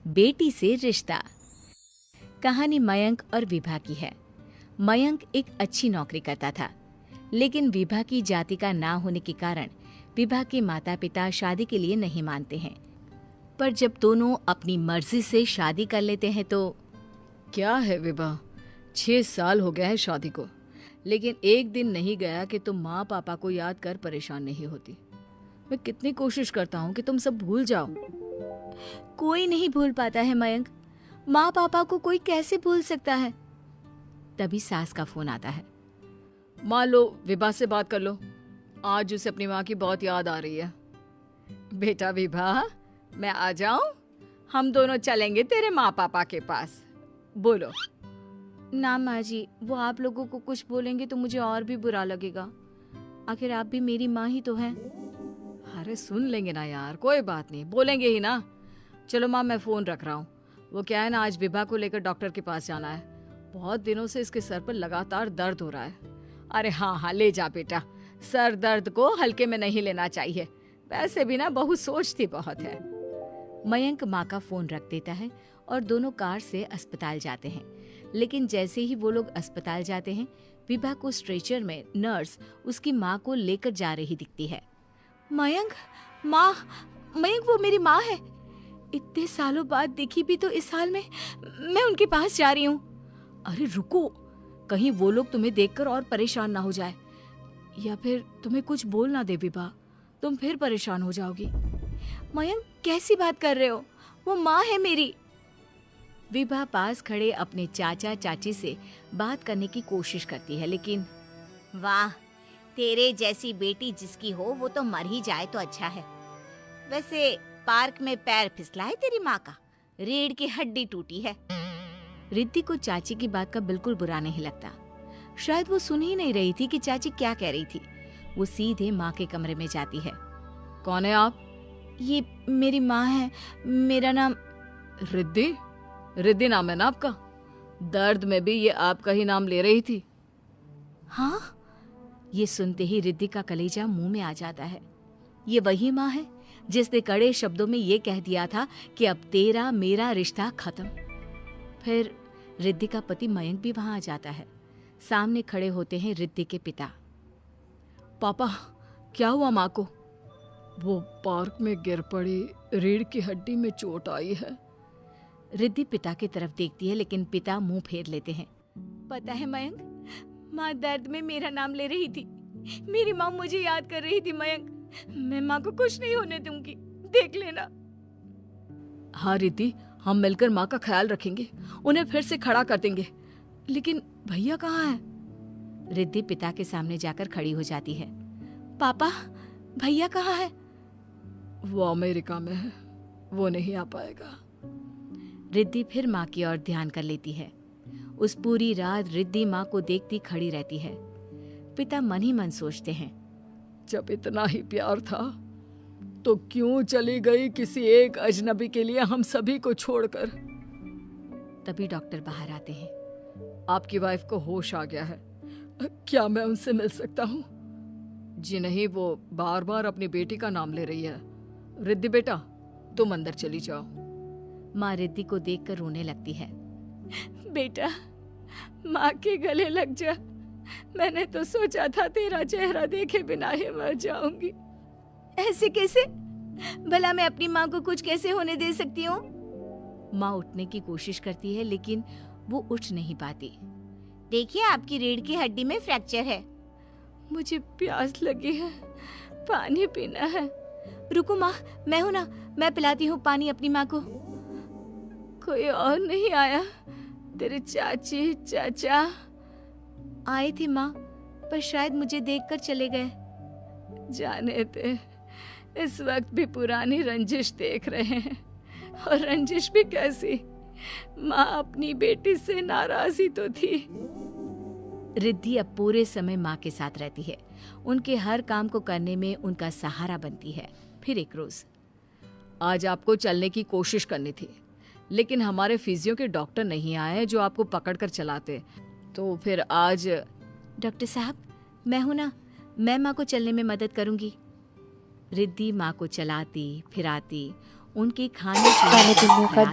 बेटी से रिश्ता। कहानी मयंक और विभा की है। मयंक एक अच्छी नौकरी करता था, लेकिन विभा की जाति का ना होने के कारण विभा के माता पिता शादी के लिए नहीं मानते हैं। पर जब दोनों अपनी मर्जी से शादी कर लेते हैं तो क्या है विभा, 6 साल हो गया है शादी को, लेकिन एक दिन नहीं गया कि तुम माँ पापा को याद कर परेशान नहीं होती। मैं कितनी कोशिश करता हूँ कि तुम सब भूल जाओ। कोई नहीं भूल पाता है मयंक। माँ पापा को कोई कैसे भूल सकता है। तभी सास का फोन आता है। माँ लो, विभा से बात कर लो, आज उसे अपनी माँ की बहुत याद आ रही है। बेटा विभा, मैं आ जाऊं? हम दोनों चलेंगे तेरे माँ पापा के पास। बोलो। ना माँ जी, वो आप लोगों को कुछ बोलेंगे तो मुझे और भी बुरा लगेगा। आखिर आप भी मेरी माँ ही तो हैं। अरे सुन लेंगे ना यार, कोई बात नहीं, बोलेंगे ही ना। चलो माँ, मैं फोन रख रहा हूँ। वो क्या है ना, आज विभा को लेकर डॉक्टर के पास जाना है। बहुत दिनों से इसके सर पर लगातार दर्द हो रहा है। अरे हाँ हाँ, ले जा बेटा, सर दर्द को हल्के में नहीं लेना चाहिए। वैसे भी ना बहू सोचती बहुत है। मयंक माँ का फोन रख देता है और दोनों कार से अस्पताल जाते हैं। लेकिन जैसे ही वो लोग अस्पताल जाते हैं, विभा को स्ट्रेचर में नर्स उसकी माँ को लेकर जा रही दिखती है। मयंक, माँ, मयंक वो मेरी माँ है। इतने सालों बाद दिखी भी तो इस हाल में मैं उनके पास जा रही हूँ। अरे रुको, कहीं वो लोग तुम्हें देखकर और परेशान ना हो जाए, या फिर तुम्हें कुछ बोल ना दे विभा, तुम फिर परेशान हो जाओगी। मयंक कैसी बात कर रहे हो, वो माँ है मेरी। विभा पास खड़े अपने चाचा चाची से बात करने की कोशिश करती है, लेकिन वाह, तेरे जैसी बेटी जिसकी हो वो तो मर ही जाए तो अच्छा है। वैसे पार्क में पैर फिसला है तेरी माँ का, रीढ़ की हड्डी टूटी है। रिद्धि को चाची की बात का बिल्कुल बुरा नहीं लगता। शायद वो सुन ही नहीं रही थी कि चाची क्या कह रही थी। वो सीधे माँ के कमरे में जाती है। कौन है आप? ये मेरी माँ है, मेरा नाम रिद्धि। रिद्धि नाम है ना आपका? दर्द में भी ये आपका ही नाम ले रही थी। हाँ, ये सुनते ही रिद्धि का कलेजा मुंह में आ जाता है। ये वही माँ है जिसने कड़े शब्दों में ये कह दिया था कि अब तेरा मेरा रिश्ता खत्म। फिर रिद्धि का पति मयंक भी वहां आ जाता है। सामने खड़े होते हैं रिद्धि के पिता। पापा, क्या हुआ माँ को? वो पार्क में गिर पड़ी, रीढ़ की हड्डी में चोट आई है। रिद्धि पिता की तरफ देखती है, लेकिन पिता मुंह फेर लेते हैं। पता है मयंक, माँ दर्द में मेरा नाम ले रही थी। मेरी माँ मुझे याद कर रही थी मयंक। मैं माँ को कुछ नहीं होने दूंगी, देख लेना। हाँ रिद्धि, हम मिलकर माँ का ख्याल रखेंगे, उन्हें फिर से खड़ा कर देंगे। लेकिन भैया कहाँ है? रिद्धि पिता के सामने जाकर खड़ी हो जाती है। पापा, भैया कहाँ है? वो अमेरिका में है, वो नहीं आ पाएगा। रिद्धि फिर माँ की ओर ध्यान कर लेती है। उस पूरी रात रिद्धि माँ को देखती खड़ी रहती है। पिता मन ही मन सोचते हैं, जब इतना ही प्यार था तो क्यों चली गई किसी एक अजनबी के लिए हम सभी को छोड़कर। तभी डॉक्टर बाहर आते हैं। आपकी वाइफ को होश आ गया है, क्या मैं उनसे मिल सकता हूँ? जी नहीं, वो बार बार अपनी बेटी का नाम ले रही है। रिद्धि बेटा, तुम अंदर चली जाओ। माँ रिद्धि को देखकर रोने लगती है। बेटा, माँ के गले लग जा। मैंने तो सोचा था तेरा चेहरा देखे बिना ही मर जाऊंगी। ऐसे कैसे? भला मैं अपनी माँ को कुछ कैसे होने दे सकती हूँ? माँ उठने की कोशिश करती है, लेकिन वो उठ नहीं पाती। देखिए, आपकी रीढ़ की हड्डी में फ्रैक्चर है। मुझे प्यास लगी है, पानी पीना है। रुको माँ, मैं हूं ना, मैं पिलाती हूँ पानी अपनी माँ को। कोई और नहीं आया? तेरे चाची चाचा आए थे माँ, पर शायद मुझे देखकर चले गए। जाने दे, इस वक्त भी पुरानी रंजिश देख रहे हैं। और रंजिश भी कैसी? माँ अपनी बेटी से नाराज ही तो थी। रिद्धि अब पूरे समय माँ के साथ रहती है। उनके हर काम को करने में उनका सहारा बनती है। फिर एक रोज, आज आपको चलने की कोशिश करनी थी, लेकिन हमारे फिजियो के डॉक्टर नहीं आए जो आपको पकड़ कर चलाते, तो फिर आज। डॉक्टर साहब, मैं हूं ना, मैं माँ को चलने में मदद करूंगी। रिद्धि माँ को चलाती फिराती, उनके खाने पीने का